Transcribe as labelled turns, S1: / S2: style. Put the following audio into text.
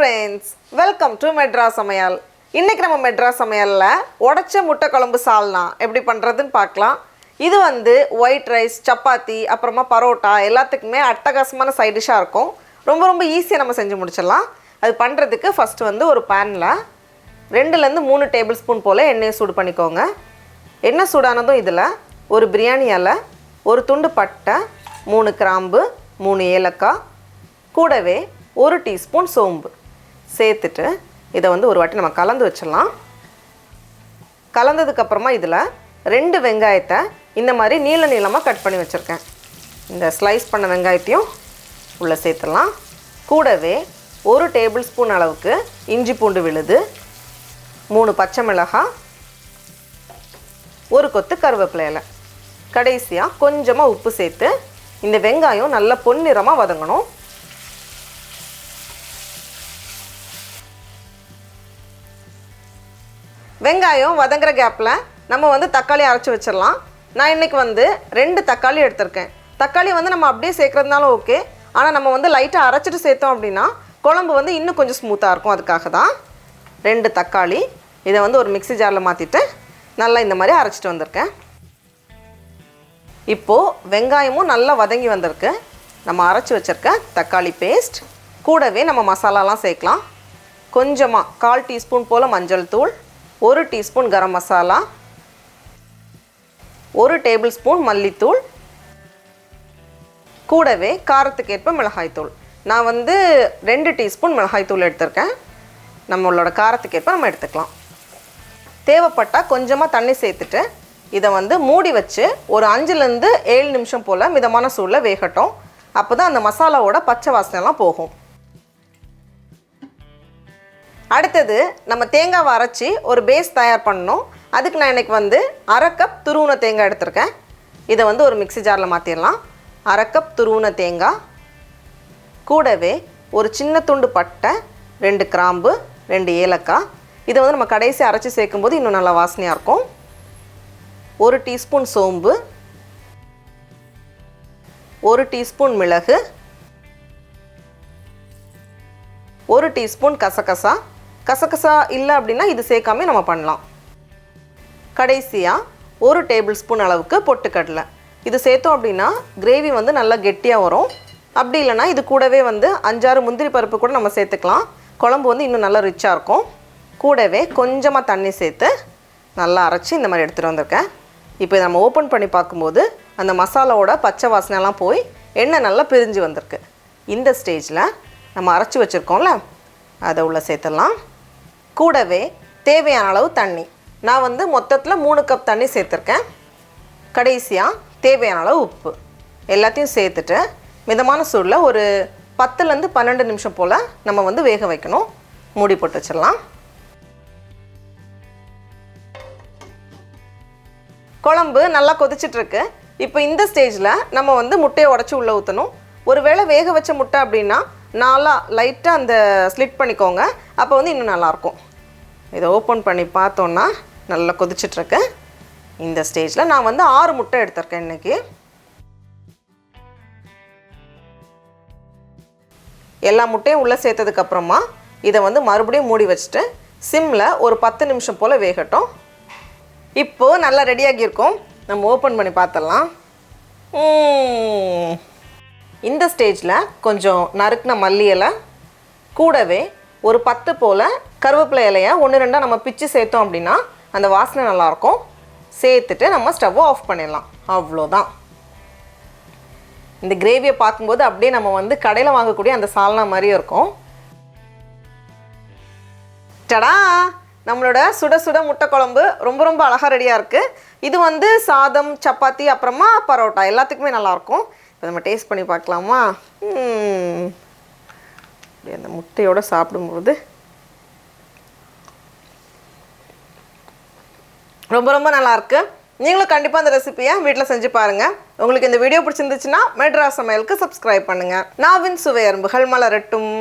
S1: friends, welcome to Madras Samayal. இன்னைக்கு நம்ம Madras Samayalல உடைச்ச முட்டை குழம்பு சால்னா எப்படி பண்றதுன்னு பார்க்கலாம். இது வந்து ஒயிட் ரைஸ், சப்பாத்தி, அப்புறமா பரோட்டா எல்லாத்துக்குமே அட்டகாசமான சைடு டிஷ்ஷா இருக்கும். ரொம்ப ஈஸியா நம்ம செஞ்சு முடிச்சிடலாம். அது பண்றதுக்கு ஃபர்ஸ்ட் வந்து ஒரு panல 2 ல இருந்து 3 டேபிள்ஸ்பூன் போல எண்ணெய் சூடு பண்ணிக்கோங்க. எண்ணெய் சூடானதும் இதுல ஒரு பிரியாணி இலை, ஒரு துண்டு பட்டை, 3 கிராம்பு, 3 ஏலக்காய், கூடவே 1 டீஸ்பூன் சோம்பு சேர்த்துட்டு இதை வந்து ஒரு வாட்டி நம்ம கலந்து வச்சிடலாம். கலந்ததுக்கு அப்புறமா இதில் 2 வெங்காயத்தை இந்த மாதிரி நீளமாக கட் பண்ணி வச்சுருக்கேன். இந்த ஸ்லைஸ் பண்ண வெங்காயத்தையும் உள்ளே சேர்த்துடலாம். கூடவே 1 டேபிள் ஸ்பூன் அளவுக்கு இஞ்சி பூண்டு விழுது, 3 பச்சை மிளகாய், 1 கொத்து கருவேப்பிலை இலை, கடைசியாக கொஞ்சமாக உப்பு சேர்த்து இந்த வெங்காயம் நல்லா பொன்னிறமாக வதங்கணும். வெங்காயம் வதங்குற கேப்பில் நம்ம வந்து தக்காளி அரைச்சி வச்சிடலாம். நான் இன்றைக்கி வந்து 2 தக்காளி எடுத்திருக்கேன். தக்காளி வந்து நம்ம அப்படியே சேர்க்குறதுனாலும் ஓகே, ஆனால் நம்ம வந்து லைட்டாக அரைச்சிட்டு சேர்த்தோம் அப்படின்னா குழம்பு வந்து இன்னும் கொஞ்சம் ஸ்மூத்தாக இருக்கும். அதுக்காக தான் 2 தக்காளி இதை வந்து ஒரு மிக்ஸி ஜாரில் மாற்றிட்டு நல்லா இந்த மாதிரி அரைச்சிட்டு வந்திருக்கேன். இப்போது வெங்காயமும் நல்லா வதங்கி வந்திருக்கு. நம்ம அரைச்சி வச்சுருக்க தக்காளி பேஸ்ட் கூடவே நம்ம மசாலாலாம் சேர்க்கலாம். கொஞ்சமாக 1/4 டீஸ்பூன் போல் மஞ்சள் தூள், 1 teaspoon garam masala, 1 table spoon மல்லித்தூள், கூடவே காரத்துக்கேற்ப மிளகாய்த்தூள். நான் வந்து 2 டீஸ்பூன் மிளகாய்த்தூள் எடுத்திருக்கேன். நம்மளோட காரத்துக்கேற்ப நம்ம எடுத்துக்கலாம். தேவைப்பட்டால் கொஞ்சமாக தண்ணி சேர்த்துட்டு இதை வந்து மூடி வச்சு ஒரு 5லேருந்து 7 நிமிஷம் போல் மிதமான சூடில் வேகட்டும். அப்போ தான் அந்த மசாலாவோட பச்சை வாசனைலாம் போகும். அடுத்தது நம்ம தேங்காவை அரைச்சி ஒரு பேஸ் தயார் பண்ணணும். அதுக்கு நான் இன்றைக்கி வந்து 1/2 கப் துருவின தேங்காய் எடுத்திருக்கேன். இதை வந்து ஒரு மிக்ஸி ஜாரில் மாற்றிடலாம். 1/2 கப் துருவின தேங்காய், கூடவே ஒரு சின்ன துண்டு பட்டை, 2 கிராம்பு, 2 ஏலக்காய். இதை வந்து நம்ம கடைசி அரைச்சி சேர்க்கும்போது இன்னும் நல்லா வாசனையாக இருக்கும். 1 டீஸ்பூன் சோம்பு, 1 டீஸ்பூன் மிளகு, 1 டீஸ்பூன் கசகசா இல்லை அப்படின்னா இது சேர்க்காம நம்ம பண்ணலாம். கடைசியாக 1 டேபிள் ஸ்பூன் அளவுக்கு பொட்டுக்கடலை. இது சேர்த்தோம் அப்படின்னா கிரேவி வந்து நல்லா கெட்டியாக வரும். அப்படி இல்லைனா இது கூடவே வந்து 5-6 முந்திரி பருப்பு கூட நம்ம சேர்த்துக்கலாம். குழம்பு வந்து இன்னும் நல்லா ரிச்சாக இருக்கும். கூடவே கொஞ்சமாக தண்ணி சேர்த்து நல்லா அரைச்சி இந்த மாதிரி எடுத்துகிட்டு வந்திருக்கேன். இப்போ நம்ம ஓப்பன் பண்ணி பார்க்கும்போது அந்த மசாலாவோட பச்சை வாசனைலாம் போய் எண்ணெய் நல்லா பிரிஞ்சு வந்திருக்கு. இந்த ஸ்டேஜில் நம்ம அரைச்சி வச்சுருக்கோம்ல அதை உள்ளே சேர்த்துடலாம். கூடவே தேவையான அளவு தண்ணி. நான் வந்து மொத்தத்தில் 3 கப் தண்ணி சேர்த்துருக்கேன். கடைசியாக தேவையான அளவு உப்பு எல்லாத்தையும் சேர்த்துட்டு மிதமான சூடில் ஒரு 10லேருந்து 12 நிமிஷம் போல் நம்ம வந்து வேக வைக்கணும். மூடி போட்டு வச்சிடலாம். குழம்பு நல்லா கொதிச்சிட்ருக்கு. இப்போ இந்த ஸ்டேஜில் நம்ம வந்து முட்டையை உடச்சி உள்ளே ஊற்றணும். ஒருவேளை வேக வச்ச முட்டை அப்படின்னா லைட்டாக அந்த ஸ்லிட் பண்ணிக்கோங்க. அப்போ வந்து இன்னும் நல்லாயிருக்கும். இதை ஓப்பன் பண்ணி பார்த்தோன்னா நல்லா கொதிச்சிட்ருக்கு. இந்த ஸ்டேஜில் நான் வந்து 6 முட்டை எடுத்திருக்கேன் இன்றைக்கி. எல்லா முட்டையும் உள்ளே சேர்த்ததுக்கப்புறமா இதை வந்து மறுபடியும் மூடி வச்சுட்டு சிம்மில் ஒரு 10 நிமிஷம் போல் வேகட்டும். இப்போது நல்லா ரெடியாகியிருக்கும். நம்ம ஓப்பன் பண்ணி பார்த்துடலாம். இந்த ஸ்டேஜில் கொஞ்சம் நறுக்கின மல்லி இலை, கூடவே ஒரு 10 போல் கருவேப்பிலை இலையை 1-2 நம்ம பிச்சு சேர்த்தோம் அப்படின்னா அந்த வாசனை நல்லாயிருக்கும். சேர்த்துட்டு நம்ம ஸ்டவ்வை ஆஃப் பண்ணிடலாம். அவ்வளோதான். இந்த கிரேவியை பார்க்கும்போது அப்படியே நம்ம வந்து கடையில் வாங்கக்கூடிய அந்த சால்னா மாதிரியும் இருக்கும். டடா, நம்மளோட சுட சுட முட்டை குழம்பு ரொம்ப அழகாக ரெடியாக இருக்குது. இது வந்து சாதம், சப்பாத்தி, அப்புறமா பரோட்டா எல்லாத்துக்குமே நல்லாயிருக்கும். இப்போ நம்ம டேஸ்ட் பண்ணி பார்க்கலாமா? அப்படி அந்த முட்டையோடு சாப்பிடும்போது ரொம்ப நல்லாயிருக்கு. நீங்களும் கண்டிப்பாக அந்த ரெசிபியை வீட்டில் செஞ்சு பாருங்கள். உங்களுக்கு இந்த வீடியோ பிடிச்சிருந்துச்சுன்னா மெட்ராஸ் சமையலுக்கு சப்ஸ்கிரைப் பண்ணுங்கள். நாவின் சுவை அரும்புகள் மலரட்டும்.